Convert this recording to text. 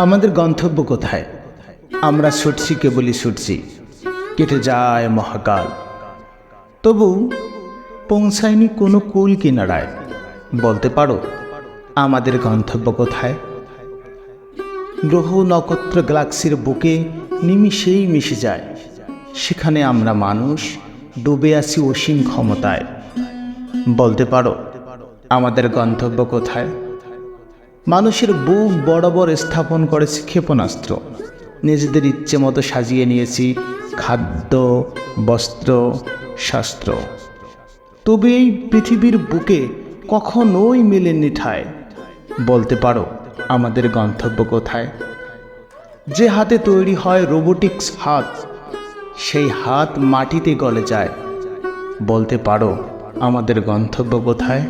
আমাদের গন্তব্য কোথায়? আমরা ছুটছি, কেবলই ছুটছি, কেটে যায় মহাকাল, তবু পৌঁছায়নি কোনো কুল কিনারায়। বলতে পারো আমাদের গন্তব্য কোথায়? গ্রহ নক্ষত্র গ্যালাক্সির বুকে নিমিষেই মিশে যায়, সেখানে আমরা মানুষ ডুবে আছি অসীম ক্ষমতায়। বলতে পারো আমাদের গন্তব্য কোথায়? মানুষের বুক বরাবর স্থাপন করেছে ক্ষেপণাস্ত্র, নিজেদের ইচ্ছে মতো সাজিয়ে নিয়েছি খাদ্য, বস্ত্র, শাস্ত্র, তবে এই পৃথিবীর বুকে কখনোই মেলেননি ঠাঁই। বলতে পারো আমাদের গন্তব্য কোথায়? যে হাতে তৈরি হয় রোবোটিক্স হাত, সেই হাত মাটিতে গলে যায়। বলতে পারো আমাদের গন্তব্য কোথায়?